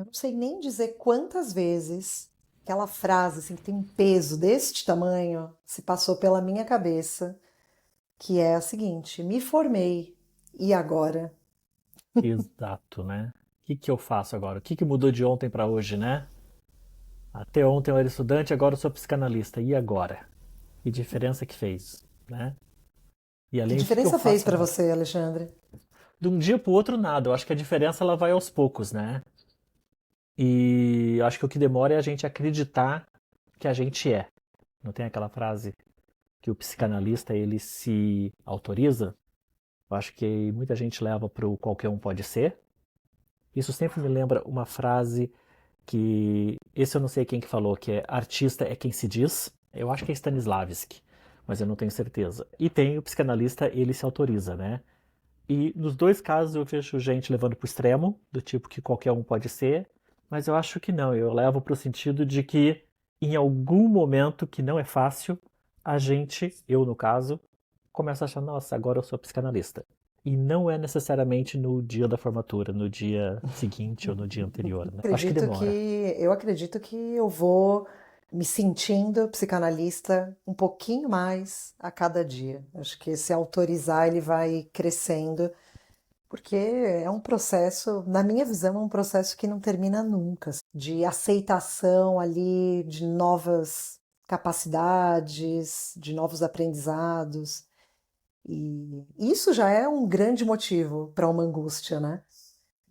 Eu não sei nem dizer quantas vezes aquela frase, assim, que tem um peso deste tamanho, se passou pela minha cabeça, que é a seguinte: me formei, e agora? Exato, né? O que que eu faço agora? O que que mudou de ontem para hoje, né? Até ontem eu era estudante, agora eu sou psicanalista. E agora? Que diferença que fez, né? E Que além, o que que eu diferença fez faço para agora? você, Alexandre? De um dia pro outro, nada. Eu acho que a diferença ela vai aos poucos, né? E eu acho que o que demora é a gente acreditar que a gente é. Não tem aquela frase que o psicanalista ele se autoriza? Eu acho que muita gente leva para o qualquer um pode ser. Isso sempre me lembra uma frase que esse eu não sei quem que falou, que é artista é quem se diz. Eu acho que é Stanislavski, mas eu não tenho certeza. E tem o psicanalista, ele se autoriza, né? E nos dois casos eu vejo gente levando para o extremo, do tipo que qualquer um pode ser, mas eu acho que não. Eu levo para o sentido de que em algum momento que não é fácil, a gente, eu no caso, começa a achar, nossa, agora eu sou psicanalista. E não é necessariamente no dia da formatura, no dia seguinte ou no dia anterior, né? Acho que Acredito que demora. eu acredito que eu vou me sentindo psicanalista um pouquinho mais a cada dia. Acho que esse autorizar ele vai crescendo, porque é um processo, na minha visão, é um processo que não termina nunca, assim, de aceitação ali de novas capacidades, de novos aprendizados. E isso já é um grande motivo para uma angústia, né?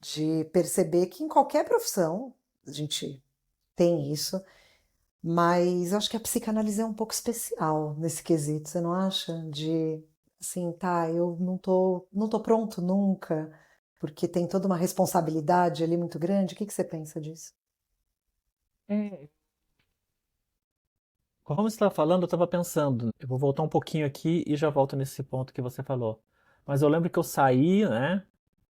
De perceber que em qualquer profissão a gente tem isso, mas eu acho que a psicanálise é um pouco especial nesse quesito, você não acha? De assim, tá, eu não tô pronto nunca, porque tem toda uma responsabilidade ali muito grande. O que que você pensa disso? É, como você estava falando, eu estava pensando, eu vou voltar um pouquinho aqui e já volto nesse ponto que você falou. Mas eu lembro que eu saí, né?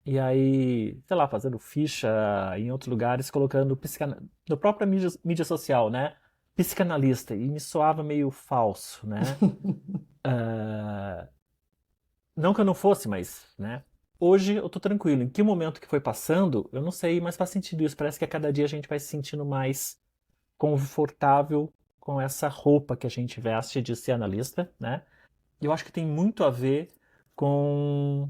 E aí, sei lá, fazendo ficha em outros lugares, colocando no própria mídia social, né? Psicanalista. E me soava meio falso, né? Ah, não que eu não fosse, mas, né? Hoje eu tô tranquilo. Em que momento que foi passando, eu não sei, mas faz sentido isso. Parece que a cada dia a gente vai se sentindo mais confortável com essa roupa que a gente veste de ser analista, né? E eu acho que tem muito a ver com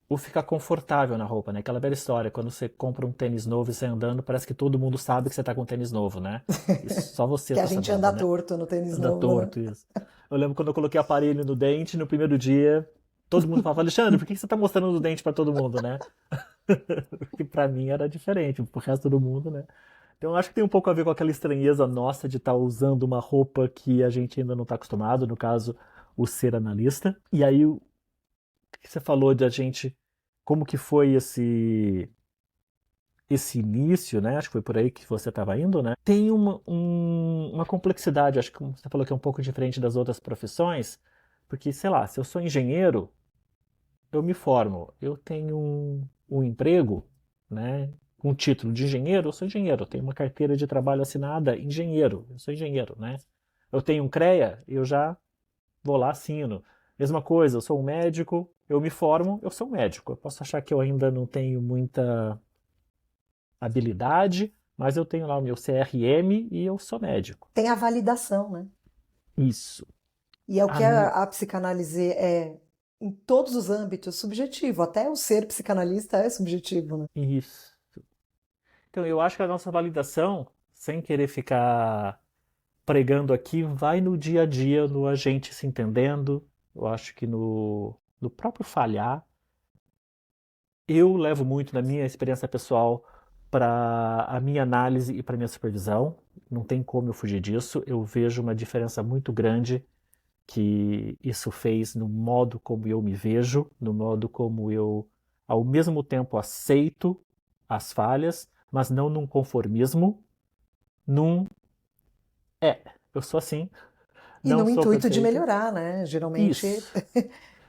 o ficar confortável na roupa, né? Aquela velha história, quando você compra um tênis novo e sai andando, parece que todo mundo sabe que você tá com um tênis novo, né? E só você Que a tá gente sabendo, anda né? torto no tênis Anda novo, né? torto isso. Eu lembro quando eu coloquei aparelho no dente, no primeiro dia, todo mundo falava, Alexandre, por que você tá mostrando o dente pra todo mundo, né? Porque pra mim era diferente, pro resto do mundo, né? Então eu acho que tem um pouco a ver com aquela estranheza nossa de estar usando uma roupa que a gente ainda não está acostumado, no caso, o ser analista. E aí, o que você falou de a gente, como que foi esse início, né? Acho que foi por aí que você estava indo, né? Tem uma complexidade, acho que como você falou que é um pouco diferente das outras profissões, porque, sei lá, se eu sou engenheiro, eu me formo, eu tenho um emprego, né? Com título de engenheiro, eu sou engenheiro, eu tenho uma carteira de trabalho assinada, engenheiro, eu sou engenheiro, né? Eu tenho um CREA, eu já vou lá, assino. Mesma coisa, eu sou um médico, eu me formo, eu sou um médico. Eu posso achar que eu ainda não tenho muita habilidade, mas eu tenho lá o meu CRM e eu sou médico. Tem a validação, né? Isso. E é o A que minha... a psicanálise é em todos os âmbitos subjetivo. Até o ser psicanalista é subjetivo, né? Isso. Então, eu acho que a nossa validação, sem querer ficar pregando aqui, vai no dia a dia, no a gente se entendendo. Eu acho que no próprio falhar, eu levo muito da minha experiência pessoal para a minha análise e para a minha supervisão. Não tem como eu fugir disso. Eu vejo uma diferença muito grande que isso fez no modo como eu me vejo, no modo como eu, ao mesmo tempo, aceito as falhas, mas não num conformismo, num eu sou assim, E não no sou intuito de perfeito. melhorar, né? Geralmente Isso.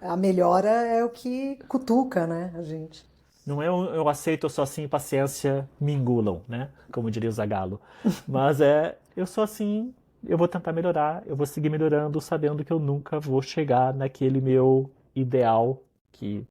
a melhora é o que cutuca, né, a gente. Não é eu aceito, eu sou assim, paciência, me engulam, né? Como diria o Zagallo. Mas eu sou assim, eu vou tentar melhorar, eu vou seguir melhorando, sabendo que eu nunca vou chegar naquele meu ideal que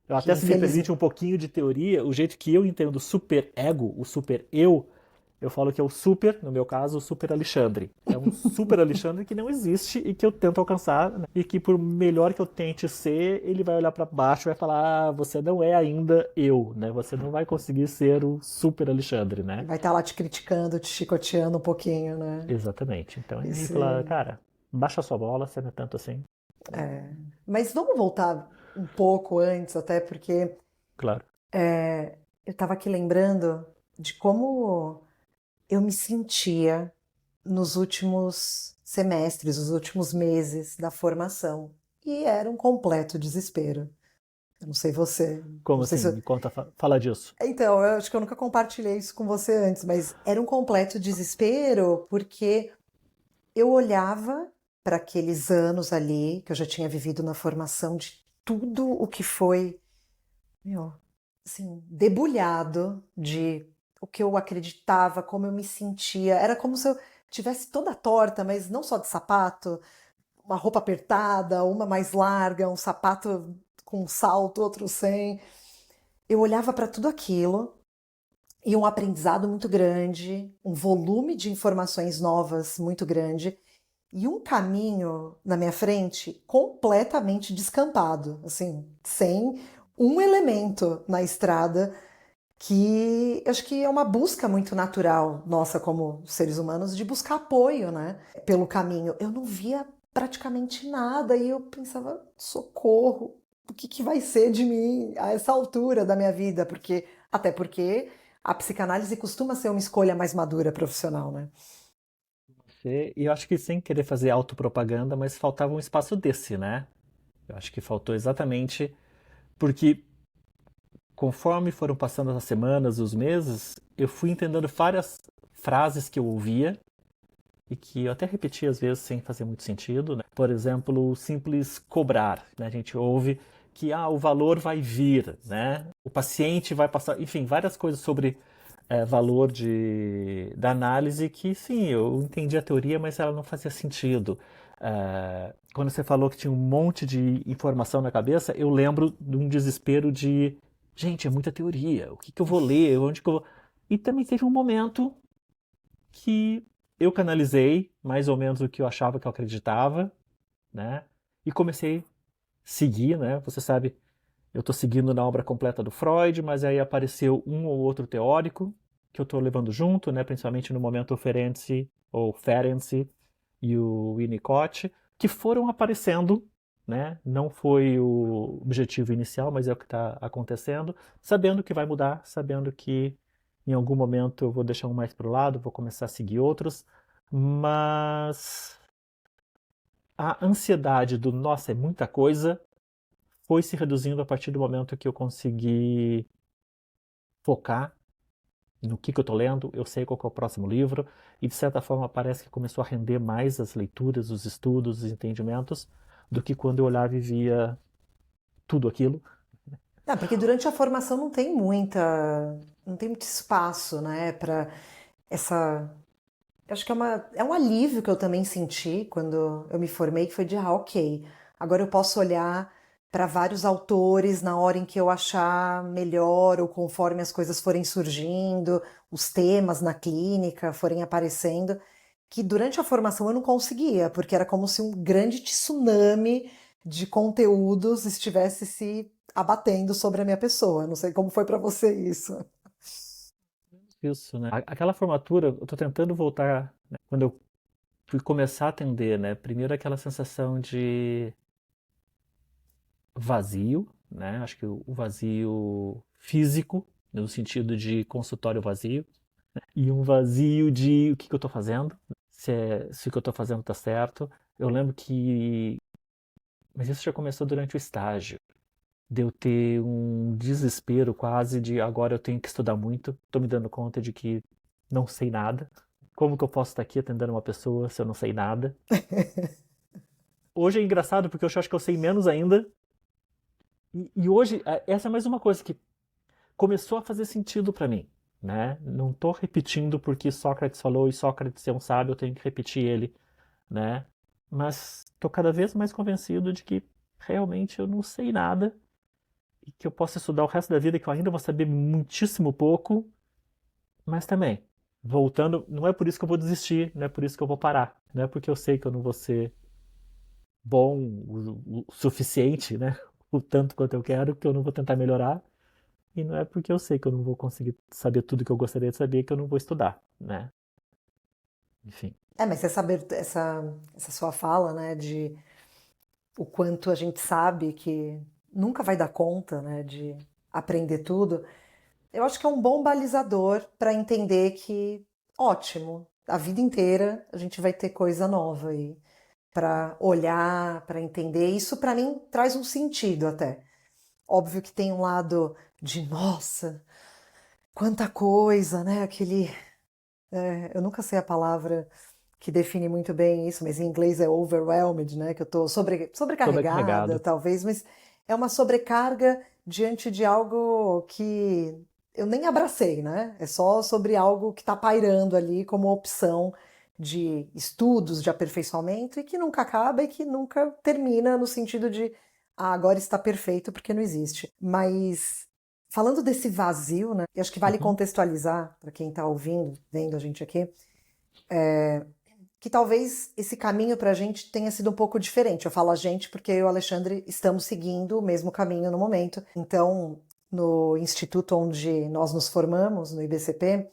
Eu que até se me permite infelizmente. um pouquinho de teoria, o jeito que eu entendo o super ego, o super eu falo que é o super, no meu caso, o super Alexandre. É um super Alexandre que não existe e que eu tento alcançar, né? E que por melhor que eu tente ser, ele vai olhar para baixo e vai falar: "Ah, você não é ainda eu, né? Você não vai conseguir ser o super Alexandre, E né?" vai estar lá te criticando, te chicoteando um pouquinho, né? Exatamente. Então ele fala: Esse, "Cara, baixa sua bola, você não é tanto assim." é. Mas vamos voltar um pouco antes, até porque Claro. eu estava aqui lembrando de como eu me sentia nos últimos semestres, os últimos meses da formação. E era um completo desespero. Eu não sei você, Como não sei assim? se. Me conta, fala disso. Então, eu acho que eu nunca compartilhei isso com você antes, mas era um completo desespero porque eu olhava para aqueles anos ali que eu já tinha vivido na formação de tudo o que foi, meu, assim, debulhado de o que eu acreditava, como eu me sentia. Era como se eu tivesse toda torta, mas não só de sapato, uma roupa apertada, uma mais larga, um sapato com um salto, outro sem. Eu olhava para tudo aquilo e um aprendizado muito grande, um volume de informações novas muito grande e um caminho na minha frente completamente descampado, assim, sem um elemento na estrada que acho que é uma busca muito natural nossa como seres humanos de buscar apoio, né, pelo caminho. Eu não via praticamente nada e eu pensava, socorro, o que que vai ser de mim a essa altura da minha vida? Porque até porque a psicanálise costuma ser uma escolha mais madura profissional, né? E eu acho que sem querer fazer autopropaganda, mas faltava um espaço desse, né? Eu acho que faltou exatamente porque conforme foram passando as semanas, os meses, eu fui entendendo várias frases que eu ouvia e que eu até repetia às vezes sem fazer muito sentido, né? Por exemplo, o simples cobrar, né? A gente ouve que o valor vai vir, né? O paciente vai passar, enfim, várias coisas sobre valor da análise que sim, eu entendi a teoria, mas ela não fazia sentido. Quando você falou que tinha um monte de informação na cabeça, eu lembro de um desespero de, gente, é muita teoria, o que que eu vou ler, onde que eu vou... E também teve um momento que eu canalizei mais ou menos o que eu achava que eu acreditava, né? E comecei a seguir, né? Você sabe, eu estou seguindo na obra completa do Freud, mas aí apareceu um ou outro teórico que eu estou levando junto, né? Principalmente no momento o Ferenczi ou Ferenczi e o Winnicott, que foram aparecendo, né? Não foi o objetivo inicial, mas é o que está acontecendo, sabendo que vai mudar, sabendo que em algum momento eu vou deixar um mais para o lado, vou começar a seguir outros, mas a ansiedade do nossa, é muita coisa, foi se reduzindo a partir do momento que eu consegui focar no que eu estou lendo, eu sei qual que é o próximo livro, e de certa forma parece que começou a render mais as leituras, os estudos, os entendimentos, do que quando eu olhava e via tudo aquilo. Ah, porque durante a formação não tem muito espaço, né, para essa. Eu acho que é um alívio que eu também senti quando eu me formei, que foi de, ok, agora eu posso olhar para vários autores na hora em que eu achar melhor, ou conforme as coisas forem surgindo, os temas na clínica forem aparecendo, que durante a formação eu não conseguia, porque era como se um grande tsunami de conteúdos estivesse se abatendo sobre a minha pessoa. Não sei como foi para você isso. Isso, né? Aquela formatura, eu estou tentando voltar, né? Quando eu fui começar a atender, né? Primeiro aquela sensação de vazio, né? Acho que o vazio físico, no sentido de consultório vazio, e um vazio de o que que eu estou fazendo, se o que eu estou fazendo está certo. Eu lembro que, mas isso já começou durante o estágio, de eu ter um desespero quase de agora eu tenho que estudar muito, estou me dando conta de que não sei nada. Como que eu posso estar aqui atendendo uma pessoa se eu não sei nada? Hoje é engraçado porque eu acho que eu sei menos ainda. E hoje, essa é mais uma coisa que começou a fazer sentido para mim, né? Não estou repetindo porque Sócrates falou e Sócrates é um sábio, eu tenho que repetir ele, né? Mas estou cada vez mais convencido de que realmente eu não sei nada e que eu possa estudar o resto da vida, que eu ainda vou saber muitíssimo pouco, mas também, voltando, não é por isso que eu vou desistir, não é por isso que eu vou parar, não é porque eu sei que eu não vou ser bom o suficiente, né? O tanto quanto eu quero, que eu não vou tentar melhorar, e não é porque eu sei que eu não vou conseguir saber tudo que eu gostaria de saber que eu não vou estudar, né? Enfim. Mas você saber essa sua fala, né, de o quanto a gente sabe que nunca vai dar conta, né, de aprender tudo, eu acho que é um bom balizador para entender que, ótimo, a vida inteira a gente vai ter coisa nova aí para olhar, para entender. Isso para mim traz um sentido até. Óbvio que tem um lado de, nossa, quanta coisa, né? Eu nunca sei a palavra que define muito bem isso, mas em inglês é overwhelmed, né? Que eu tô sobrecarregada, Sobrecarregado. talvez, mas é uma sobrecarga diante de algo que eu nem abracei, né? É só sobre algo que está pairando ali como opção de estudos, de aperfeiçoamento e que nunca acaba e que nunca termina no sentido de agora está perfeito porque não existe. Mas falando desse vazio, né? Eu acho que vale Uhum. contextualizar para quem está ouvindo, vendo a gente aqui que talvez esse caminho para a gente tenha sido um pouco diferente. Eu falo a gente porque eu e o Alexandre estamos seguindo o mesmo caminho no momento. Então, no instituto onde nós nos formamos, no IBCP,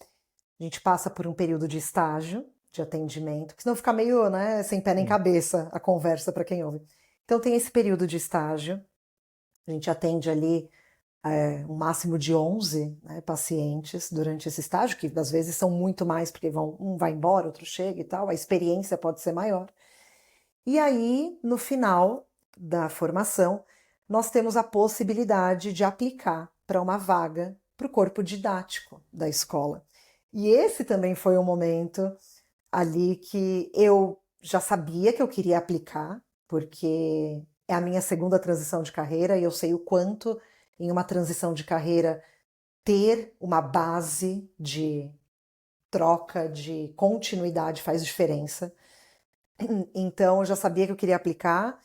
a gente passa por um período de estágio de atendimento, que senão fica meio, né, sem pé nem Sim. cabeça a conversa para quem ouve. Então, tem esse período de estágio, a gente atende ali um máximo de 11, né, pacientes durante esse estágio, que às vezes são muito mais, porque um vai embora, outro chega e tal, a experiência pode ser maior. E aí, no final da formação, nós temos a possibilidade de aplicar para uma vaga para o corpo didático da escola. E esse também foi um momento ali que eu já sabia que eu queria aplicar, porque é a minha segunda transição de carreira e eu sei o quanto em uma transição de carreira ter uma base de troca, de continuidade faz diferença. Então eu já sabia que eu queria aplicar,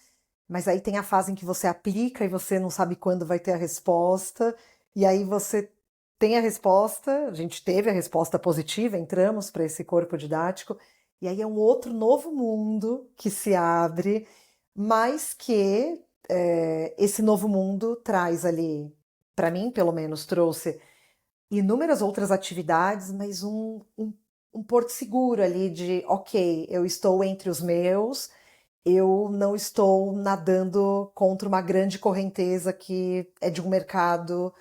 mas aí tem a fase em que você aplica e você não sabe quando vai ter a resposta, e aí você tem a resposta, a gente teve a resposta positiva, entramos para esse corpo didático, e aí é um outro novo mundo que se abre, mas que esse novo mundo traz ali, para mim, pelo menos, trouxe inúmeras outras atividades, mas um porto seguro ali de, ok, eu estou entre os meus, eu não estou nadando contra uma grande correnteza que é de um mercado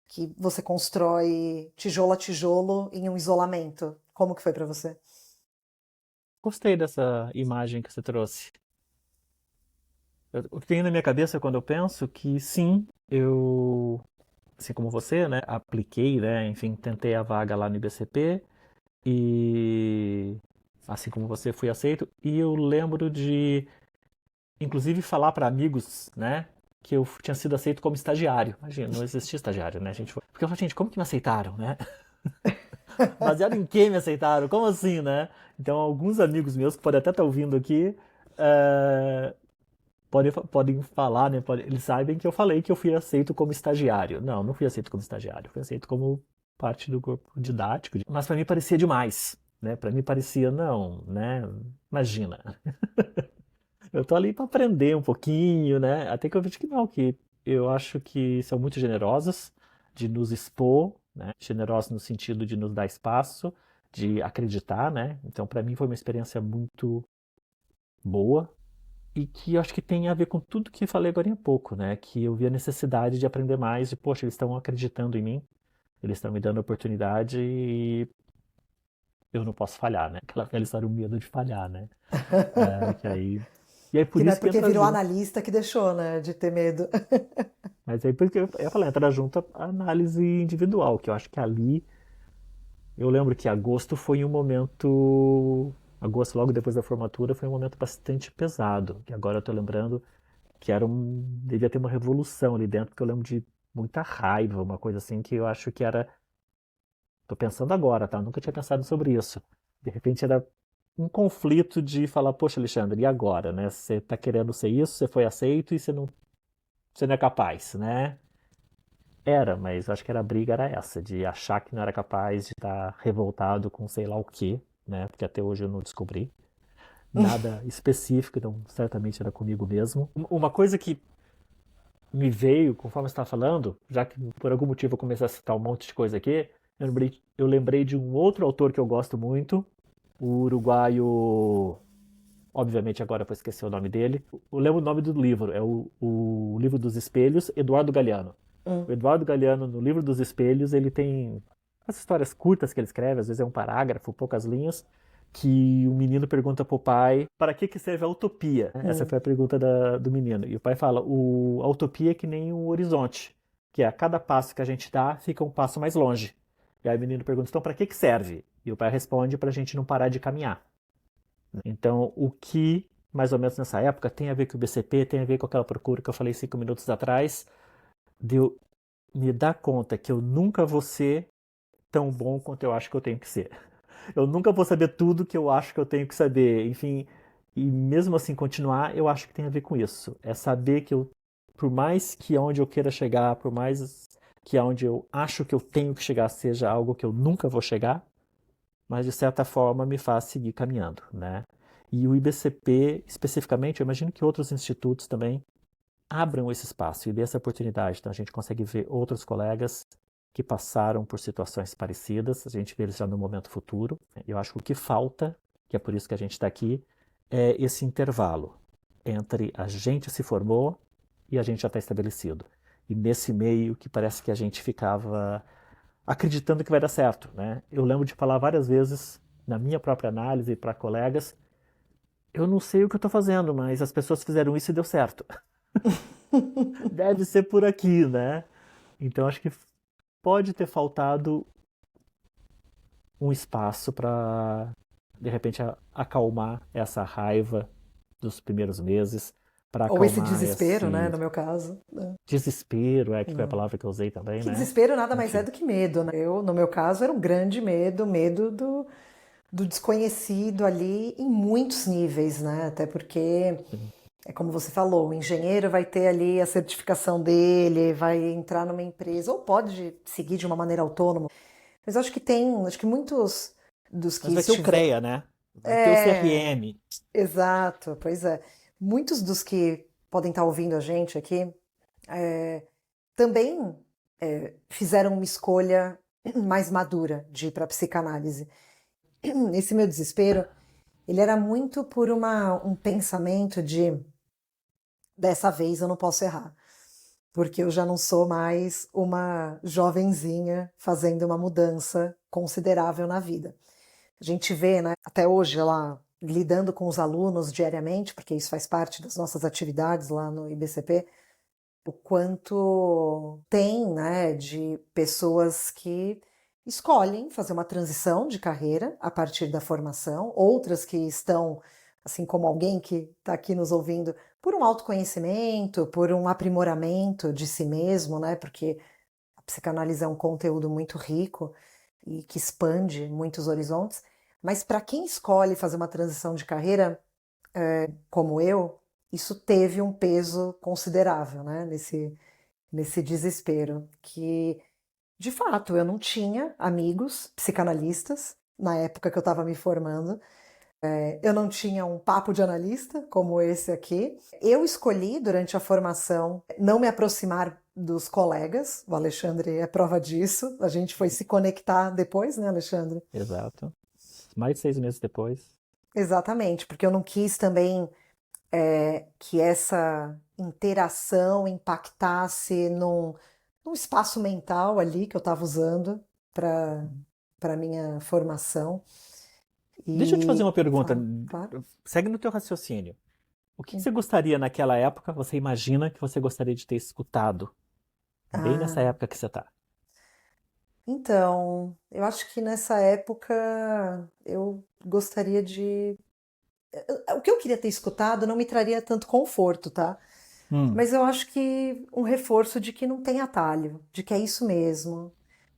que você constrói tijolo a tijolo em um isolamento. Como que foi para você? Gostei dessa imagem que você trouxe. O que tem na minha cabeça quando eu penso que sim, eu, assim como você, né, apliquei, né, enfim, tentei a vaga lá no IBCP e, assim como você, fui aceito. E eu lembro de, inclusive, falar para amigos, né, que eu tinha sido aceito como estagiário. Imagina, não existia estagiário, né? Porque eu falei, gente, como que me aceitaram, né? Baseado em quem me aceitaram? Como assim, né? Então, alguns amigos meus que podem até estar ouvindo aqui, eh, podem falar, né? Eles sabem que eu falei que eu fui aceito como estagiário. Não, não fui aceito como estagiário, fui aceito como parte do corpo didático. Mas para mim parecia demais, né? Para mim parecia, não, né? Imagina, eu tô ali para aprender um pouquinho, né? Até que eu vejo que não, que eu acho que são muito generosos de nos expor, né? Generosos no sentido de nos dar espaço, de acreditar, né? Então, para mim foi uma experiência muito boa e que eu acho que tem a ver com tudo que falei agora há pouco, né? Que eu vi a necessidade de aprender mais, de, poxa, eles estão acreditando em mim, eles estão me dando a oportunidade e eu não posso falhar, né? Aquela velha história, o medo de falhar, né? Que aí... E aí por Que não é isso que porque entra virou junto. analista que deixou, né, de ter medo. Mas aí por isso que eu ia falar, entra junto a análise individual, que eu acho que ali... Eu lembro que agosto foi um momento... Agosto, logo depois da formatura, foi um momento bastante pesado. Que agora eu tô lembrando que devia ter uma revolução ali dentro, porque eu lembro de muita raiva, uma coisa assim que eu acho que era, tô pensando agora, tá? Eu nunca tinha pensado sobre isso. De repente era um conflito de falar, poxa, Alexandre, e agora, né? Você tá querendo ser isso, você foi aceito e você não é capaz, né? Era, mas acho que a briga era essa, de achar que não era capaz de estar revoltado com sei lá o quê, né? Porque até hoje eu não descobri nada específico, então certamente era comigo mesmo. Uma coisa que me veio, conforme você estava falando, já que por algum motivo eu comecei a citar um monte de coisa aqui, eu lembrei de um outro autor que eu gosto muito, o uruguaio, obviamente agora eu vou esquecer o nome dele. Eu lembro o nome do livro, é o Livro dos Espelhos, Eduardo Galeano. O Hum. Eduardo Galeano, no Livro dos Espelhos, ele tem as histórias curtas que ele escreve, às vezes é um parágrafo, poucas linhas, que o menino pergunta pro pai, para que serve a utopia? Essa Hum. foi a pergunta do menino. E o pai fala, a utopia é que nem um horizonte, que a cada passo que a gente dá, fica um passo mais longe. E aí o menino pergunta, então para que serve? E o pai responde, para a gente não parar de caminhar. Então, o que, mais ou menos nessa época, tem a ver com o BCP, tem a ver com aquela procura que eu falei 5 minutos atrás, de eu me dar conta que eu nunca vou ser tão bom quanto eu acho que eu tenho que ser. Eu nunca vou saber tudo que eu acho que eu tenho que saber. Enfim, e mesmo assim continuar, eu acho que tem a ver com isso. É saber que eu, por mais que aonde eu queira chegar, por mais que aonde eu acho que eu tenho que chegar seja algo que eu nunca vou chegar, mas de certa forma me faz seguir caminhando, né? E o IBCP, especificamente, eu imagino que outros institutos também abram esse espaço e dê essa oportunidade. Então a gente consegue ver outros colegas que passaram por situações parecidas, a gente vê eles já no momento futuro. Eu acho que o que falta, que é por isso que a gente está aqui, é esse intervalo entre a gente se formou e a gente já está estabelecido. E nesse meio que parece que a gente ficava acreditando que vai dar certo, né? Eu lembro de falar várias vezes na minha própria análise para colegas, eu não sei o que eu estou fazendo, mas as pessoas fizeram isso e deu certo. Deve ser por aqui, né? Então acho que pode ter faltado um espaço para de repente acalmar essa raiva dos primeiros meses, para Ou esse acalmar desespero, né, esse no meu caso, né? desespero, que foi a Hum. palavra que eu usei também, Que né? desespero nada mais é Enfim. do que medo, né? Eu, no meu caso, era um grande medo, medo do desconhecido ali em muitos níveis, né? Até porque, é como você falou, o engenheiro vai ter ali a certificação dele, vai entrar numa empresa, ou pode seguir de uma maneira autônoma. Mas eu acho que muitos dos que Mas vai ter o estiver. CREA, né? Vai ter o É, CRM. exato, pois é. Muitos dos que podem estar ouvindo a gente aqui também fizeram uma escolha mais madura de ir para a psicanálise. Esse meu desespero, ele era muito por um pensamento de dessa vez eu não posso errar, porque eu já não sou mais uma jovenzinha fazendo uma mudança considerável na vida. A gente vê, né, até hoje lá, lidando com os alunos diariamente, porque isso faz parte das nossas atividades lá no IBCP, o quanto tem, né, de pessoas que escolhem fazer uma transição de carreira a partir da formação, outras que estão, assim como alguém que está aqui nos ouvindo, por um autoconhecimento, por um aprimoramento de si mesmo, né, porque a psicanálise é um conteúdo muito rico e que expande muitos horizontes, mas para quem escolhe fazer uma transição de carreira, como eu, isso teve um peso considerável, né, nesse desespero, que de fato eu não tinha amigos psicanalistas na época que eu estava me formando, eu não tinha um papo de analista como esse aqui. Eu escolhi durante a formação não me aproximar dos colegas, o Alexandre é prova disso, a gente foi se conectar depois, né, Alexandre? Exato. Mais de 6 meses depois. Exatamente, porque eu não quis também que essa interação impactasse num espaço mental ali que eu estava usando para minha formação. Deixa eu te fazer E uma pergunta. fala, claro. Segue no teu raciocínio. O que você gostaria naquela época, você imagina que você gostaria de ter escutado? Bem nessa Ah, época que você tá. então, eu acho que nessa época eu gostaria de. O que eu queria ter escutado não me traria tanto conforto, tá? Hum. Mas eu acho que um reforço de que não tem atalho, de que é isso mesmo.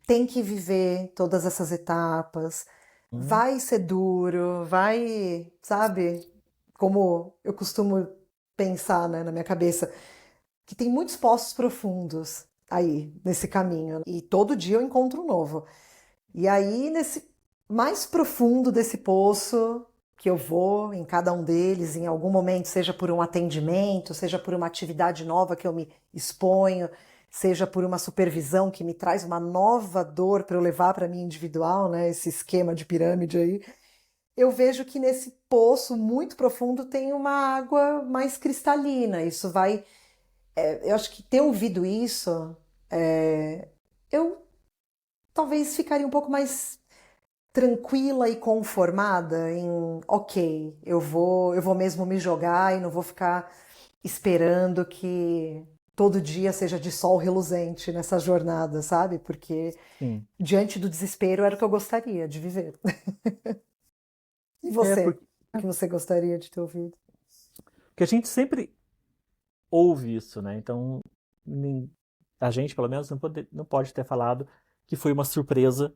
Tem que viver todas essas etapas. Hum. Vai ser duro, vai, sabe? Como eu costumo pensar, né, na minha cabeça, que tem muitos poços profundos. aí, nesse caminho. E todo dia eu encontro um novo. E aí, nesse mais profundo desse poço, que eu vou em cada um deles, em algum momento, seja por um atendimento, seja por uma atividade nova que eu me exponho, seja por uma supervisão que me traz uma nova dor para eu levar para mim individual, né? Esse esquema de pirâmide aí. Eu vejo que nesse poço muito profundo tem uma água mais cristalina. Isso vai. Eu acho que ter ouvido isso, eu talvez ficaria um pouco mais tranquila e conformada em, ok, eu vou mesmo me jogar e não vou ficar esperando que todo dia seja de sol reluzente nessa jornada, sabe? Porque Sim. diante do desespero era o que eu gostaria de viver. E É, você? O que você gostaria de ter ouvido? porque a gente sempre ouve isso, né? Então, a gente, pelo menos, não pode ter falado que foi uma surpresa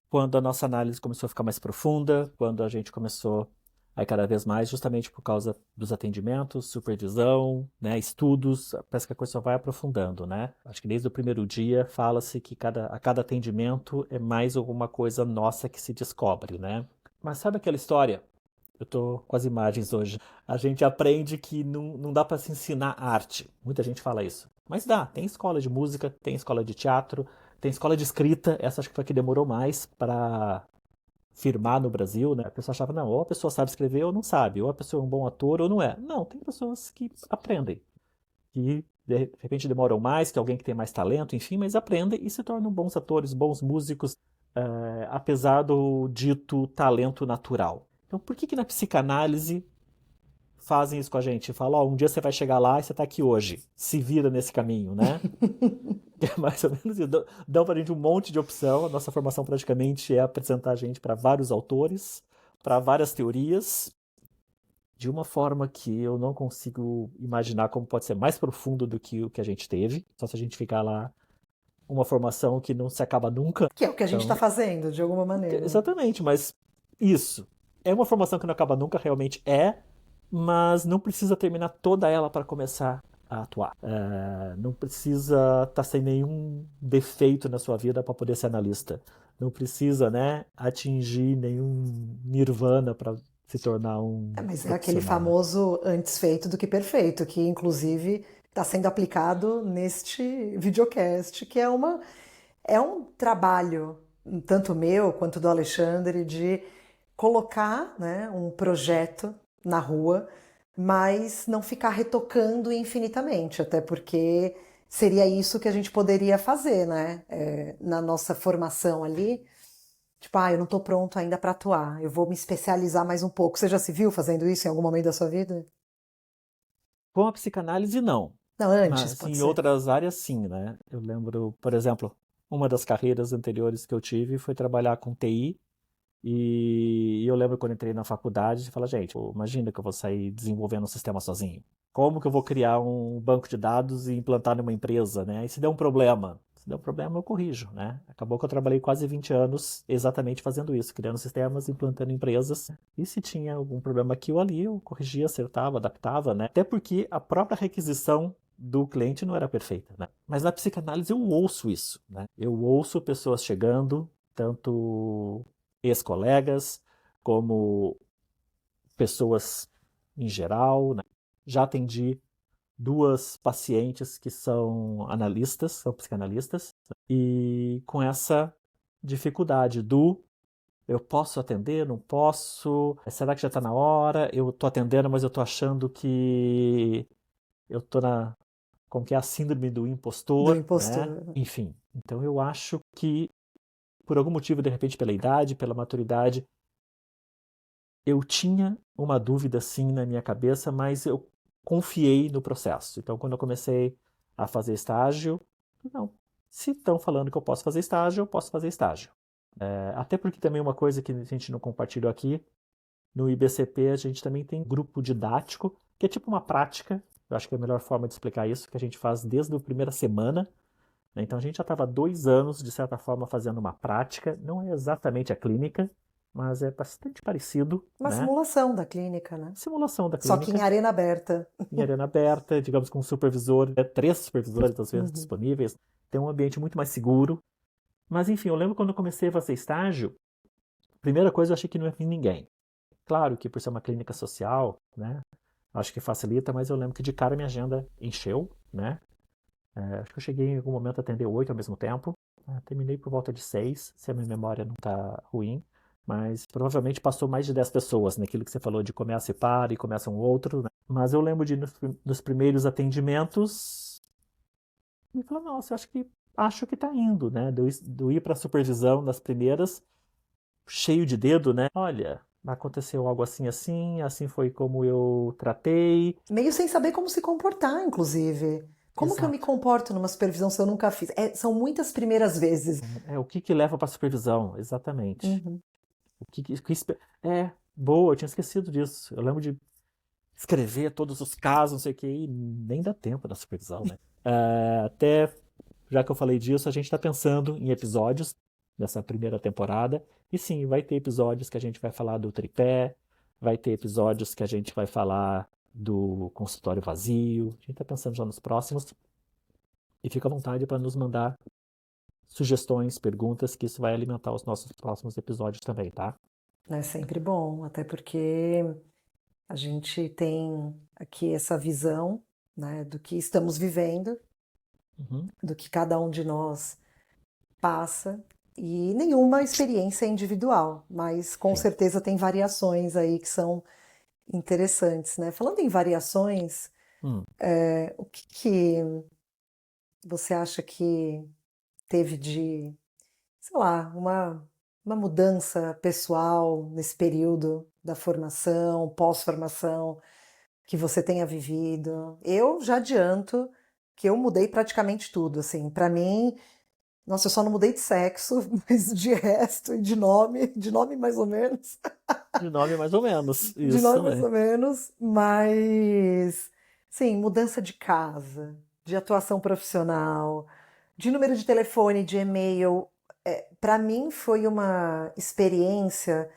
quando a nossa análise começou a ficar mais profunda, quando a gente começou a ir cada vez mais, justamente por causa dos atendimentos, supervisão, né, estudos, parece que a coisa só vai aprofundando, né? Acho que desde o primeiro dia fala-se que a cada atendimento é mais alguma coisa nossa que se descobre, né? Mas sabe aquela história? Eu tô com as imagens hoje. A gente aprende que não dá para se ensinar arte. Muita gente fala isso. Mas dá. Tem escola de música, tem escola de teatro, tem escola de escrita. Essa acho que foi a que demorou mais para firmar no Brasil, né? A pessoa achava, não, ou a pessoa sabe escrever ou não sabe, ou a pessoa é um bom ator ou não é. Não, tem pessoas que aprendem, que de repente demoram mais, que alguém que tem mais talento, enfim, mas aprendem e se tornam bons atores, bons músicos, apesar do dito talento natural. Então, por que que na psicanálise fazem isso com a gente? Falam, ó, um dia você vai chegar lá e você está aqui hoje. Se vira nesse caminho, né? É mais ou menos isso. Dão pra gente um monte de opção. A nossa formação praticamente é apresentar a gente para vários autores, para várias teorias, de uma forma que eu não consigo imaginar como pode ser mais profundo do que o que a gente teve. Só se a gente ficar lá uma formação que não se acaba nunca. Que é o que a gente está Então, fazendo, de alguma maneira. exatamente, mas isso. É uma formação que não acaba nunca, realmente é, mas não precisa terminar toda ela para começar a atuar. Não precisa estar sem nenhum defeito na sua vida para poder ser analista. Não precisa, né, atingir nenhum nirvana para se tornar um Mas é aquele profissional, né? famoso antes feito do que perfeito, que inclusive está sendo aplicado neste videocast, que é um trabalho, tanto meu quanto do Alexandre, de colocar, né, um projeto na rua, mas não ficar retocando infinitamente, até porque seria isso que a gente poderia fazer, né? Na nossa formação ali. Tipo, eu não tô pronto ainda para atuar, eu vou me especializar mais um pouco. Você já se viu fazendo isso em algum momento da sua vida? Com a psicanálise, não. Não, antes, Mas pode em ser. outras áreas, sim, né? Eu lembro, por exemplo, uma das carreiras anteriores que eu tive foi trabalhar com TI. E eu lembro quando entrei na faculdade, de falar, gente, imagina que eu vou sair desenvolvendo um sistema sozinho. Como que eu vou criar um banco de dados e implantar numa empresa, né? E se der um problema? Se der um problema, eu corrijo, né? Acabou que eu trabalhei quase 20 anos exatamente fazendo isso, criando sistemas, implantando empresas. E se tinha algum problema aqui ou ali, eu corrigia, acertava, adaptava, né? Até porque a própria requisição do cliente não era perfeita, né? Mas na psicanálise eu ouço isso, né? Eu ouço pessoas chegando, tanto ex-colegas, como pessoas em geral, né? Já atendi duas pacientes que são analistas, são psicanalistas, e com essa dificuldade do eu posso atender, não posso, será que já está na hora? Eu estou atendendo, mas eu estou achando que eu estou como que é a síndrome do Do impostor, né? impostor. Enfim, então eu acho que por algum motivo, de repente pela idade, pela maturidade, eu tinha uma dúvida sim na minha cabeça, mas eu confiei no processo. Então, quando eu comecei a fazer estágio, não, se estão falando que eu posso fazer estágio, eu posso fazer estágio. Até porque também uma coisa que a gente não compartilhou aqui, no IBCP a gente também tem grupo didático, que é tipo uma prática, eu acho que é a melhor forma de explicar isso, que a gente faz desde a primeira semana, né? Então a gente já estava 2 anos, de certa forma, fazendo uma prática, não é exatamente a clínica, mas é bastante parecido, Uma né? simulação da clínica, né? Simulação da Só que em clínica, arena aberta. em arena aberta, digamos com um supervisor, 3 supervisores às vezes Uhum. disponíveis. tem um ambiente muito mais seguro. Mas enfim, eu lembro quando eu comecei a fazer estágio, primeira coisa eu achei que não ia vir ninguém. Claro que por ser uma clínica social, né, acho que facilita, mas eu lembro que de cara minha agenda encheu, né? Acho que eu cheguei em algum momento a atender 8 ao mesmo tempo. Terminei por volta de 6, se a minha memória não está ruim. Mas provavelmente passou mais de 10 pessoas, naquilo que você falou de começa e para e começa um outro, né? Mas eu lembro de nos primeiros atendimentos me falar, nossa, eu acho que tá indo, né? De eu ir para supervisão nas primeiras, cheio de dedo, né? Olha, aconteceu algo assim, assim, assim foi como eu tratei. Meio sem saber como se comportar, inclusive. Como que eu me Exato. comporto numa supervisão se eu nunca fiz? São muitas primeiras vezes. O que que leva para supervisão, exatamente. Uhum. O boa, eu tinha esquecido disso. Eu lembro de escrever todos os casos, não sei o que, e nem dá tempo na supervisão, né? Até, já que eu falei disso, a gente está pensando em episódios dessa primeira temporada. E sim, vai ter episódios que a gente vai falar do tripé, vai ter episódios que a gente vai falar do consultório vazio. A gente está pensando já nos próximos. E fica à vontade para nos mandar sugestões, perguntas, que isso vai alimentar os nossos próximos episódios também, tá? É sempre bom, até porque a gente tem aqui essa visão, né, do que estamos vivendo, Uhum. do que cada um de nós passa, e nenhuma experiência é individual, mas com Sim. certeza tem variações aí que são interessantes, né? Falando em variações, Hum. o que que você acha que teve de, sei lá, uma mudança pessoal nesse período da formação, pós-formação, que você tenha vivido? Eu já adianto que eu mudei praticamente tudo, assim. Para mim, nossa, eu só não mudei de sexo, mas de resto e de nome mais ou menos, De nome mais ou menos, de isso nome mais também. ou menos, mas sim, mudança de casa, de atuação profissional, de número de telefone, de e-mail. Para mim foi uma experiência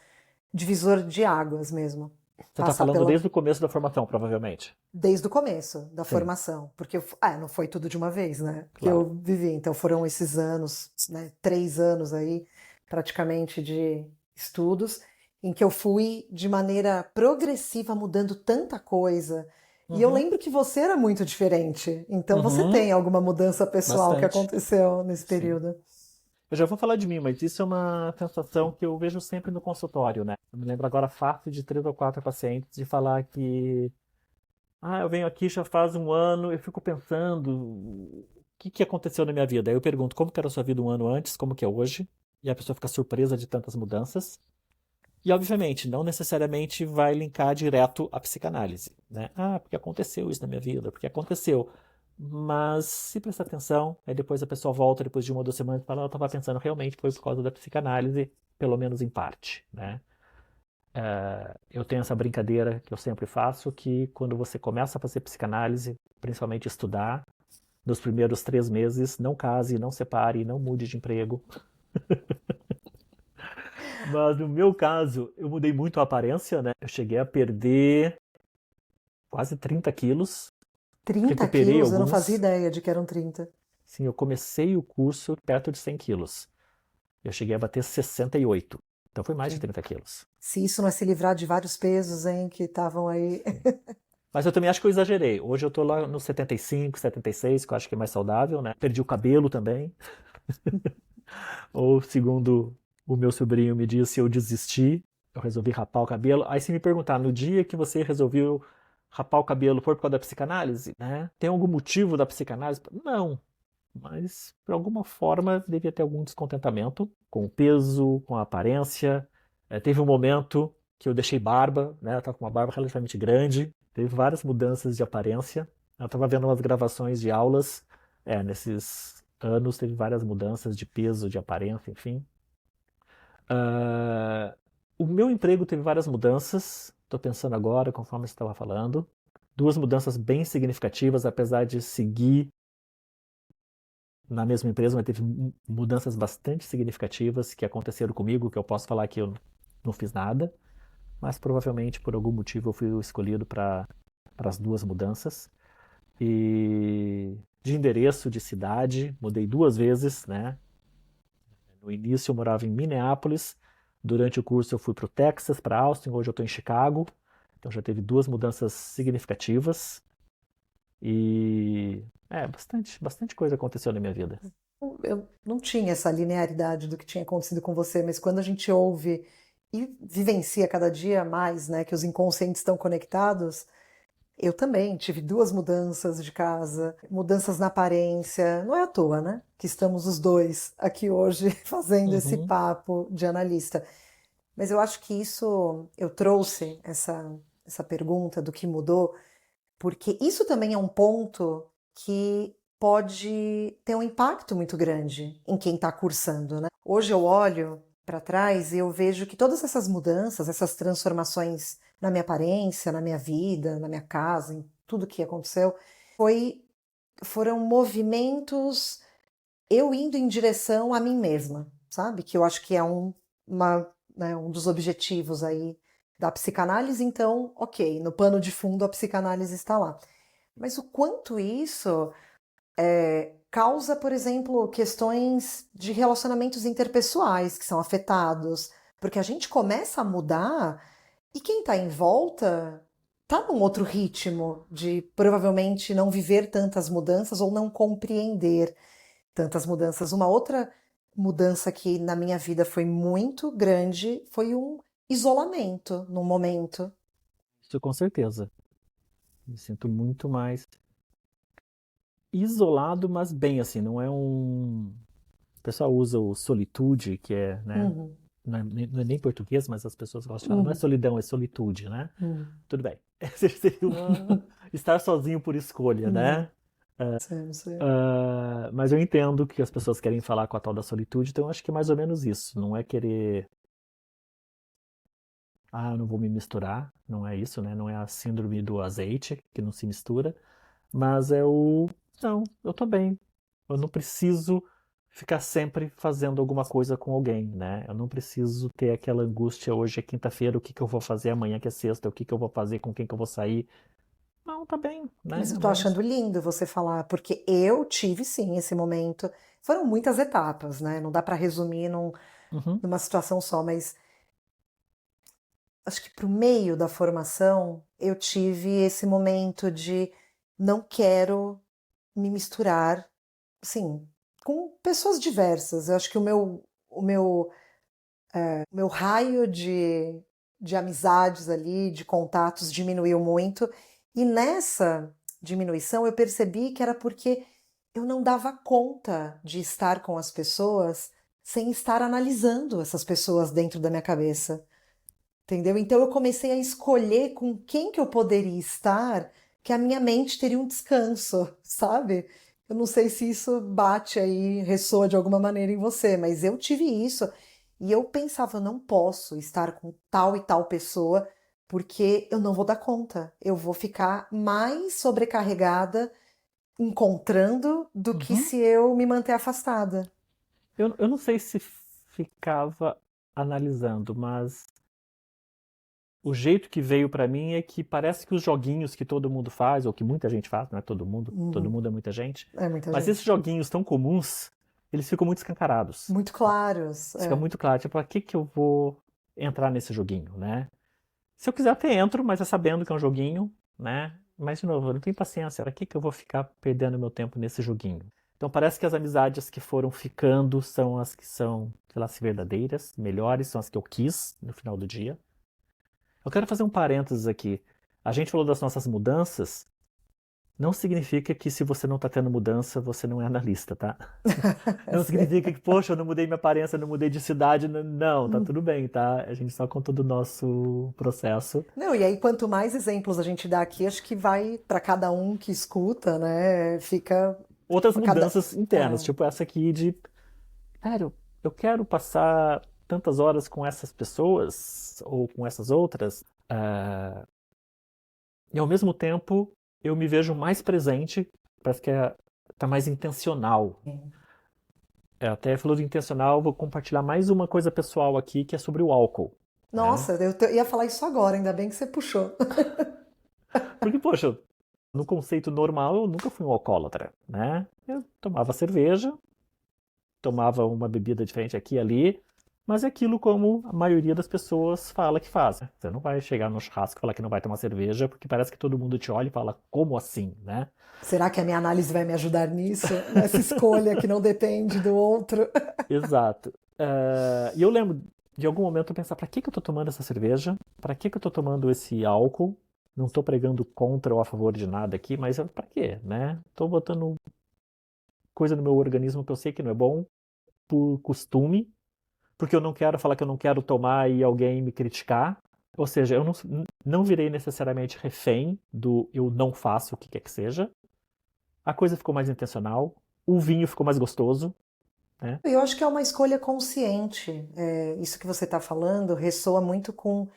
divisor de águas mesmo. Você está Passar falando pela desde o começo da formação, provavelmente. Desde o começo da Sim, formação, porque não foi tudo de uma vez, né? Que claro. eu vivi. Então foram esses anos, né? 3 anos aí, praticamente de estudos, em que eu fui de maneira progressiva mudando tanta coisa. E eu Uhum, lembro que você era muito diferente. Então você uhum, tem alguma mudança pessoal que bastante. aconteceu nesse Sim. período? Eu já vou falar de mim, mas isso é uma sensação que eu vejo sempre no consultório, né? Eu me lembro agora fácil de 3 ou 4 pacientes de falar que, eu venho aqui já faz um ano, eu fico pensando o que aconteceu na minha vida. Aí eu pergunto como que era a sua vida um ano antes, como que é hoje, e a pessoa fica surpresa de tantas mudanças. E, obviamente, não necessariamente vai linkar direto à psicanálise, né? Porque aconteceu isso na minha vida, porque aconteceu. Mas se prestar atenção, aí depois a pessoa volta depois de 1 ou 2 semanas e fala, eu estava pensando, realmente foi por causa da psicanálise, pelo menos em parte, né? Eu tenho essa brincadeira que eu sempre faço, que quando você começa a fazer psicanálise, principalmente estudar, nos primeiros 3 meses, não case, não separe, não mude de emprego. Mas no meu caso, eu mudei muito a aparência, né? Eu cheguei a perder quase 30 quilos, 30 recuperei quilos? Eu não fazia alguns. ideia de que eram 30. Sim, eu comecei o curso perto de 100 quilos. Eu cheguei a bater 68. Então foi mais de Gente, 30 quilos. se isso não é se livrar de vários pesos, hein, que estavam aí. Sim. Mas eu também acho que eu exagerei. Hoje eu tô lá nos 75, 76, que eu acho que é mais saudável, né? Perdi o cabelo também. Ou, segundo o meu sobrinho me disse, eu desisti. Eu resolvi rapar o cabelo. Aí se me perguntar, no dia que você resolveu rapar o cabelo foi por causa da psicanálise, né? Tem algum motivo da psicanálise? Não. Mas, por alguma forma, devia ter algum descontentamento com o peso, com a aparência. Teve um momento que eu deixei barba, né? Eu tava com uma barba relativamente grande. Teve várias mudanças de aparência. Eu estava vendo umas gravações de aulas. Nesses anos teve várias mudanças de peso, de aparência, enfim. Ah, o meu emprego teve várias mudanças. Estou pensando agora, conforme você estava falando. 2 mudanças bem significativas, apesar de seguir na mesma empresa, mas teve mudanças bastante significativas que aconteceram comigo, que eu posso falar que eu não fiz nada, mas provavelmente por algum motivo eu fui o escolhido para as 2 mudanças. E de endereço, de cidade, mudei 2 vezes, né? No início eu morava em Minneapolis, durante o curso eu fui para o Texas, para Austin, hoje eu estou em Chicago, então já teve 2 mudanças significativas e bastante coisa aconteceu na minha vida. Eu não tinha essa linearidade do que tinha acontecido com você, mas quando a gente ouve e vivencia cada dia mais, né, que os inconscientes estão conectados, eu também tive 2 mudanças de casa, mudanças na aparência. Não é à toa, né, que estamos os dois aqui hoje fazendo esse Uhum, papo de analista. Mas eu acho que isso, eu trouxe essa pergunta do que mudou, porque isso também é um ponto que pode ter um impacto muito grande em quem está cursando, né? Hoje eu olho para trás e eu vejo que todas essas mudanças, essas transformações na minha aparência, na minha vida, na minha casa, em tudo que aconteceu, foi, foram movimentos eu indo em direção a mim mesma, sabe? Que eu acho que é um dos objetivos aí da psicanálise, então, ok, no pano de fundo a psicanálise está lá. Mas o quanto isso causa, por exemplo, questões de relacionamentos interpessoais que são afetados, porque a gente começa a mudar e quem está em volta está num outro ritmo de provavelmente não viver tantas mudanças ou não compreender tantas mudanças. Uma outra mudança que na minha vida foi muito grande foi um isolamento num momento. isso com certeza. Me sinto muito mais isolado, mas bem assim, não é um. O pessoal usa o solitude, que é, né? Uhum, Não é nem português, mas as pessoas gostam de falar, não é uhum, solidão, é solitude, né? uhum. Tudo bem. Seria estar sozinho por escolha, Não, né? sei, não sei. Mas eu entendo que as pessoas querem falar com a tal da solitude, então eu acho que é mais ou menos isso. Não é querer, eu não vou me misturar, não é isso, né? Não é a síndrome do azeite, que não se mistura, mas não, eu tô bem. Eu não preciso ficar sempre fazendo alguma coisa com alguém, né? Eu não preciso ter aquela angústia, hoje é quinta-feira, o que que eu vou fazer amanhã que é sexta, o que que eu vou fazer, com quem que eu vou sair. Não, tá bem, Mas né? eu tô Vamos. achando lindo você falar, porque eu tive sim esse momento. Foram muitas etapas, né? Não dá para resumir Uhum, numa situação só, mas acho que pro meio da formação eu tive esse momento de não quero me misturar, assim, com pessoas diversas. Eu acho que o meu raio de amizades ali, de contatos diminuiu muito. E nessa diminuição eu percebi que era porque eu não dava conta de estar com as pessoas sem estar analisando essas pessoas dentro da minha cabeça. Entendeu? Então eu comecei a escolher com quem que eu poderia estar, que a minha mente teria um descanso, sabe? Eu não sei se isso bate aí, ressoa de alguma maneira em você, mas eu tive isso e eu pensava, eu não posso estar com tal e tal pessoa, porque eu não vou dar conta. Eu vou ficar mais sobrecarregada encontrando do que uhum. se eu me manter afastada. Eu não sei se ficava analisando, mas o jeito que veio pra mim é que parece que os joguinhos que todo mundo faz, ou que muita gente faz, não é todo Uhum. mundo é muita gente, É muita mas esses gente. joguinhos tão comuns, eles ficam muito escancarados. Muito claros. Fica muito claro, tipo, a que eu vou entrar nesse joguinho, né? Se eu quiser até entro, mas é sabendo que é um joguinho, né? Mas, de novo, eu não tenho paciência. Para que eu vou ficar perdendo meu tempo nesse joguinho? Então, parece que as amizades que foram ficando são as que são, sei lá, se verdadeiras, melhores, são as que eu quis no final do dia. Eu quero fazer um parênteses aqui. A gente falou das nossas mudanças, não significa que se você não está tendo mudança, você não é analista, tá? Eu Não sei. significa que, poxa, eu não mudei minha aparência, eu não mudei de cidade. Não, tá tudo bem, tá? A gente só conta do nosso processo. Não, e aí quanto mais exemplos a gente dá aqui, acho que vai para cada um que escuta, né? Fica Outras cada. mudanças internas, É. tipo essa aqui de, sério, eu quero passar tantas horas com essas pessoas ou com essas outras, e ao mesmo tempo eu me vejo mais presente, parece que tá mais intencional. Até falou de intencional, vou compartilhar mais uma coisa pessoal aqui que é sobre o álcool, né? Nossa, ia falar isso agora, ainda bem que você puxou. Porque, poxa, No conceito normal, eu nunca fui um alcoólatra, né? Eu tomava cerveja, tomava uma bebida diferente aqui e ali, mas é aquilo como a maioria das pessoas fala que faz. Você não vai chegar no churrasco e falar que não vai tomar cerveja, porque parece que todo mundo te olha e fala, como assim, né? Será que a minha análise vai me ajudar nisso? Nessa escolha que não depende do outro? Exato. E eu lembro de algum momento eu pensar, para que que eu tô tomando essa cerveja? Para que que eu tô tomando esse álcool? Não tô pregando contra ou a favor de nada aqui, mas para quê, né? Tô botando coisa no meu organismo que eu sei que não é bom, por costume, porque eu não quero falar que eu não quero tomar e alguém me criticar. Ou seja, eu não virei necessariamente refém do eu não faço o que quer que seja. A coisa ficou mais intencional, o vinho ficou mais gostoso, né? Eu acho que é uma escolha consciente. Isso que você está falando ressoa muito com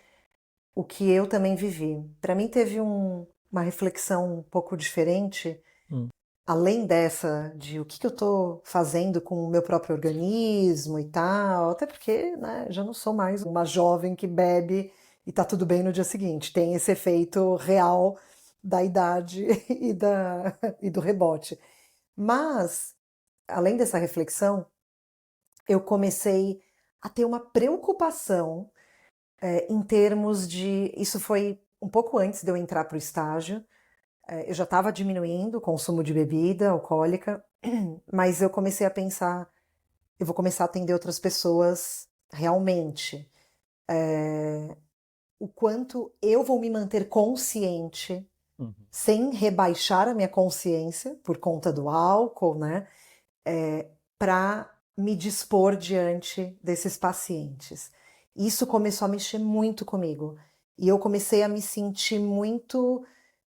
o que eu também vivi. Para mim, teve uma reflexão um pouco diferente, Hum. além dessa de o que eu estou fazendo com o meu próprio organismo e tal, até porque, né, já não sou mais uma jovem que bebe e tá tudo bem no dia seguinte. Tem esse efeito real da idade e do rebote. Mas, além dessa reflexão, eu comecei a ter uma preocupação em termos de. Isso foi um pouco antes de eu entrar para o estágio. Eu já estava diminuindo o consumo de bebida alcoólica, mas eu comecei a pensar: eu vou começar a atender outras pessoas realmente. O quanto eu vou me manter consciente, Uhum. sem rebaixar a minha consciência por conta do álcool, né? Para me dispor diante desses pacientes. Isso começou a mexer muito comigo. E eu comecei a me sentir muito.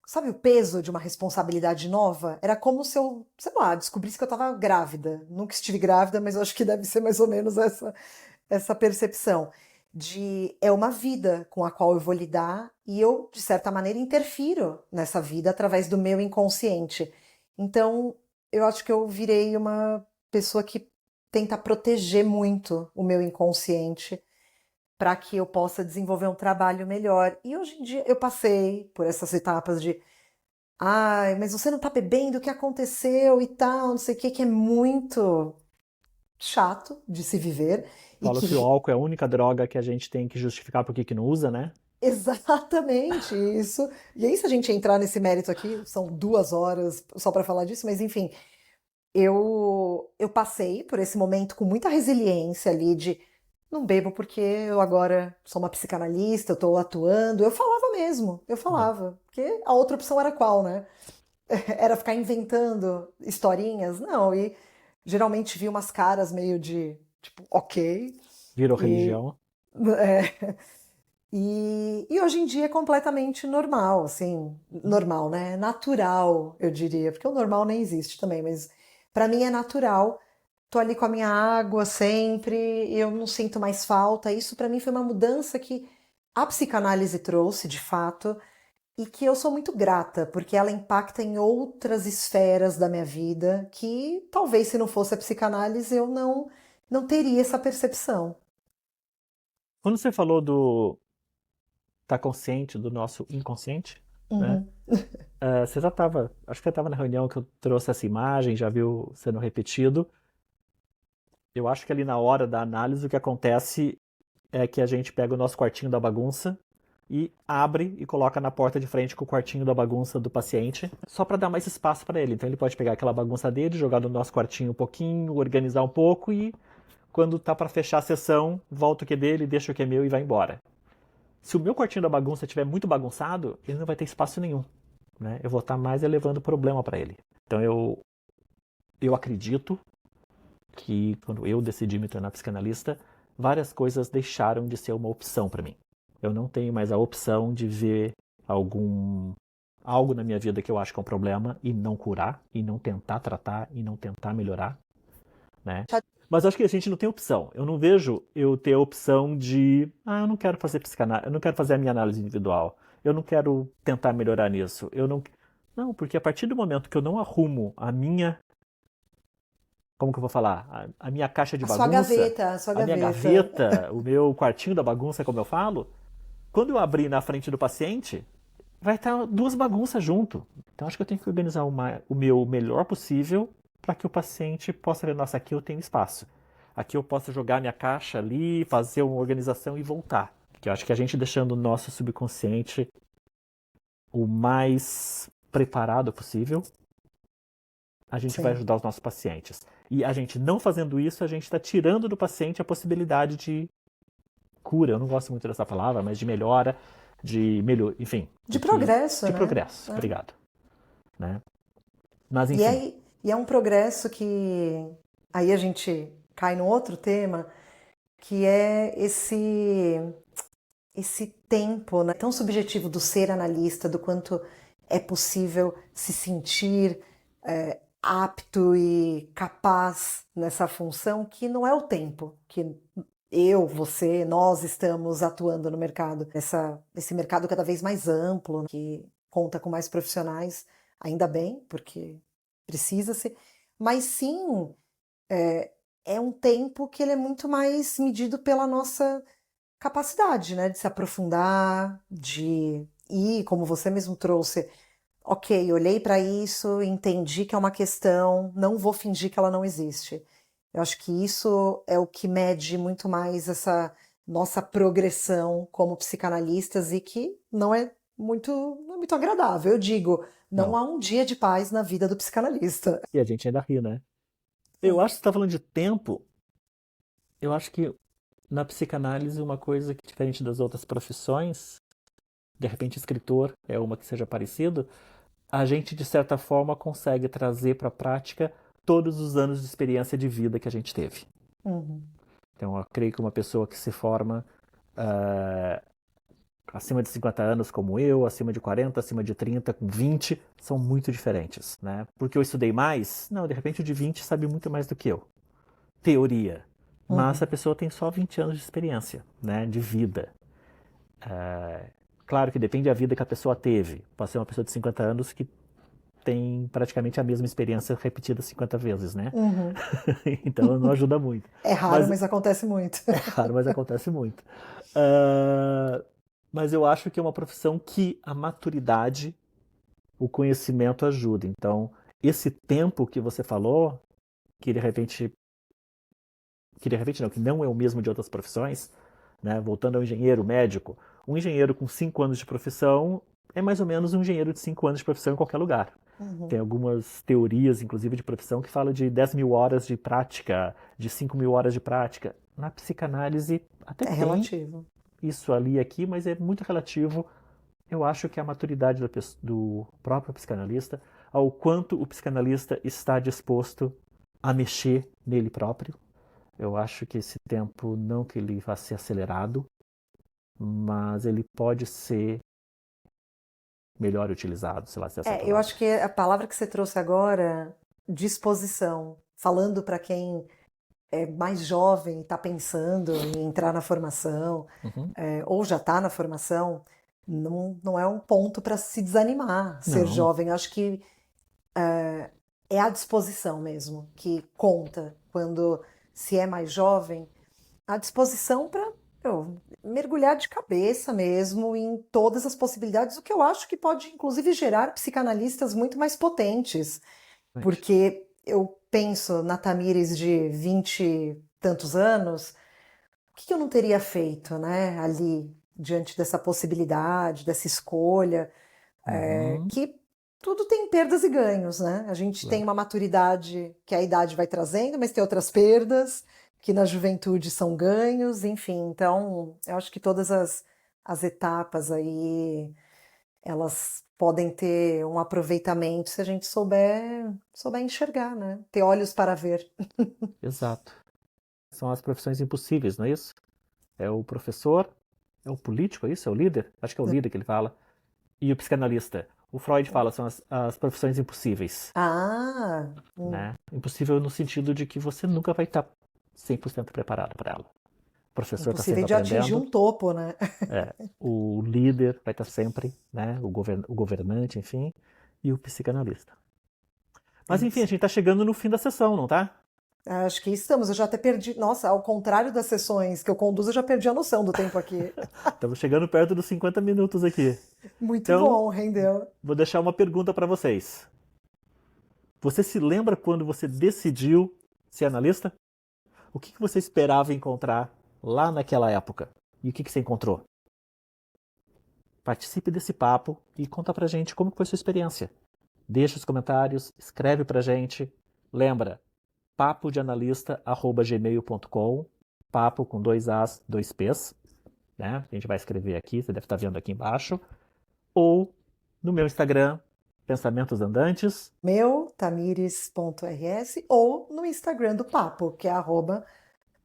Sabe o peso de uma responsabilidade nova? Era como se eu, sei lá, descobrisse que eu estava grávida. Nunca estive grávida, mas eu acho que deve ser mais ou menos essa percepção de é uma vida com a qual eu vou lidar e eu, de certa maneira, interfiro nessa vida através do meu inconsciente. Então, eu acho que eu virei uma pessoa que tenta proteger muito o meu inconsciente para que eu possa desenvolver um trabalho melhor. E hoje em dia eu passei por essas etapas de ai, mas você não tá bebendo, o que aconteceu e tal, não sei o que é muito chato de se viver e Falo que o que álcool é a única droga que a gente tem que justificar por que que não usa, né? exatamente isso. E aí, se a gente entrar nesse mérito aqui, são 2 horas só para falar disso, mas enfim, eu passei por esse momento com muita resiliência ali de não bebo porque eu agora sou uma psicanalista, eu estou atuando. Eu falava mesmo, eu Uhum. falava. Porque a outra opção era qual, né? Era ficar inventando historinhas? Não, e geralmente vi umas caras meio de, tipo, ok. Virou E, religião. é, e hoje em dia é completamente normal, assim, normal, né? Natural, eu diria, porque o normal nem existe também, mas para mim é natural. Tô ali com a minha água sempre, eu não sinto mais falta. Isso para mim foi uma mudança que a psicanálise trouxe, de fato, e que eu sou muito grata, porque ela impacta em outras esferas da minha vida que talvez se não fosse a psicanálise eu não teria essa percepção. Quando você falou do estar consciente do nosso inconsciente, né? Uhum. Você já estava, acho que você estava na reunião que eu trouxe essa imagem, já viu sendo repetido. Eu acho que ali na hora da análise o que acontece é que a gente pega o nosso quartinho da bagunça e abre e coloca na porta de frente com o quartinho da bagunça do paciente, só para dar mais espaço para ele. Então ele pode pegar aquela bagunça dele, jogar no nosso quartinho um pouquinho, organizar um pouco e quando tá para fechar a sessão, volta o que é dele, deixa o que é meu e vai embora. Se o meu quartinho da bagunça estiver muito bagunçado, ele não vai ter espaço nenhum, né? Eu vou estar mais elevando problema para ele. Então eu acredito que quando eu decidi me tornar psicanalista, várias coisas deixaram de ser uma opção para mim. Eu não tenho mais a opção de ver algo na minha vida que eu acho que é um problema e não curar, e não tentar tratar, e não tentar melhorar, né? Mas acho que a gente não tem opção. Eu não vejo eu ter a opção de, eu não quero fazer psicanálise, eu não quero fazer a minha análise individual. Eu não quero tentar melhorar nisso. Eu não, porque a partir do momento que eu não arrumo a minha, como que eu vou falar? A minha caixa de A sua bagunça, gaveta, a sua a minha gaveta. gaveta, o meu quartinho da bagunça, como eu falo, quando eu abrir na frente do paciente, vai estar duas bagunças junto. Então acho que eu tenho que organizar o meu melhor possível para que o paciente possa ver, nossa, aqui eu tenho espaço. Aqui eu posso jogar minha caixa ali, fazer uma organização e voltar. Porque eu acho que a gente deixando o nosso subconsciente o mais preparado possível, a gente vai Sim. ajudar os nossos pacientes. E a gente não fazendo isso, a gente está tirando do paciente a possibilidade de cura. Eu não gosto muito dessa palavra, mas de melhora, enfim, De progresso, de né? progresso. Obrigado. Né? Mas E enfim, é um progresso que aí a gente cai no outro tema, que é esse tempo, né, tão subjetivo do ser analista, do quanto é possível se sentir apto e capaz nessa função, que não é o tempo que eu, você, nós estamos atuando no mercado. Esse mercado cada vez mais amplo, que conta com mais profissionais, ainda bem, porque precisa-se, mas sim, é um tempo que ele é muito mais medido pela nossa capacidade, né, de se aprofundar, de ir, como você mesmo trouxe, ok, olhei para isso, entendi que é uma questão, não vou fingir que ela não existe. Eu acho que isso é o que mede muito mais essa nossa progressão como psicanalistas e que não é muito agradável. Eu digo, não não. há um dia de paz na vida do psicanalista. E a gente ainda ri, né? Eu Sim. acho que você está falando de tempo. Eu acho que na psicanálise, uma coisa que, diferente das outras profissões, de repente escritor é uma que seja parecido, a gente, de certa forma, consegue trazer para a prática todos os anos de experiência de vida que a gente teve. Uhum. Então, eu creio que uma pessoa que se forma acima de 50 anos, como eu, acima de 40, acima de 30, com 20, são muito diferentes, né? Porque eu estudei mais? Não, de repente o de 20 sabe muito mais do que eu. Teoria. Mas a Uhum. pessoa tem só 20 anos de experiência, né? De vida. Claro que depende da vida que a pessoa teve. Pode ser uma pessoa de 50 anos que tem praticamente a mesma experiência repetida 50 vezes, né? Uhum. Então não ajuda muito. É raro, Mas mas acontece muito. é raro, mas acontece muito. Uh, mas eu acho que é uma profissão que a maturidade, o conhecimento ajuda. Então, esse tempo que você falou, que de repente não, que não é o mesmo de outras profissões, né? Voltando ao engenheiro, médico, um engenheiro com 5 anos de profissão é mais ou menos um engenheiro de 5 anos de profissão em qualquer lugar. Tem Uhum. algumas teorias, inclusive, de profissão que falam de 10 mil horas de prática, de 5 mil horas de prática. Na psicanálise até É tem relativo. isso ali e aqui, mas é muito relativo. Eu acho que a maturidade do próprio psicanalista, ao quanto o psicanalista está disposto a mexer nele próprio. Eu acho que esse tempo, não que ele vá ser acelerado, mas ele pode ser melhor utilizado, sei lá se é essa a Eu palavra. acho que a palavra que você trouxe agora, disposição, falando para quem é mais jovem, está pensando em entrar na formação, Uhum. ou já está na formação, não é um ponto para se desanimar, ser Não, jovem. Eu acho que é a disposição mesmo que conta quando se é mais jovem, a disposição para mergulhar de cabeça mesmo em todas as possibilidades, o que eu acho que pode inclusive gerar psicanalistas muito mais potentes, gente. porque eu penso na Tamires de 20 e tantos anos, o que eu não teria feito, né, ali diante dessa possibilidade, dessa escolha, Uhum. que tudo tem perdas e ganhos, né? A gente tem Claro. uma maturidade que a idade vai trazendo, mas tem outras perdas que na juventude são ganhos, enfim. Então, eu acho que todas as etapas aí, elas podem ter um aproveitamento se a gente souber enxergar, né? Ter olhos para ver. Exato. São as profissões impossíveis, não é isso? É o professor, é o político, é isso? É o líder? Acho que é o líder que ele fala. E o psicanalista. O Freud fala, são as profissões impossíveis. Ah, Né? Impossível no sentido de que você nunca vai estar 100% preparado para ela. O professor está impossível sempre de atingir aprendendo, um topo, né? o líder vai estar sempre, né? O governante, enfim, e o psicanalista. É Mas enfim, a isso. gente está chegando no fim da sessão, não tá? Acho que estamos. Eu já até perdi. Nossa, ao contrário das sessões que eu conduzo, eu já perdi a noção do tempo aqui. Estamos chegando perto dos 50 minutos aqui. Muito Então, bom, rendeu. vou deixar uma pergunta para vocês. Você se lembra quando você decidiu ser analista? O que você esperava encontrar lá naquela época? E o que você encontrou? Participe desse papo e conta pra gente como foi sua experiência. Deixa os comentários, escreve pra gente. Lembra, papodeanalista@gmail.com, papo com 2 As, 2 P's, né? A gente vai escrever aqui, você deve estar vendo aqui embaixo. Ou no meu Instagram, Pensamentos Andantes. Meu, tamires.rs, ou no Instagram do Papo, que é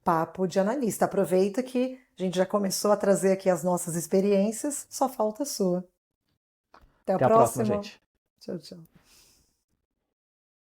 @papo de analista. Aproveita que a gente já começou a trazer aqui as nossas experiências, só falta a sua. Até a Até a próxima, próxima. gente. Tchau, tchau.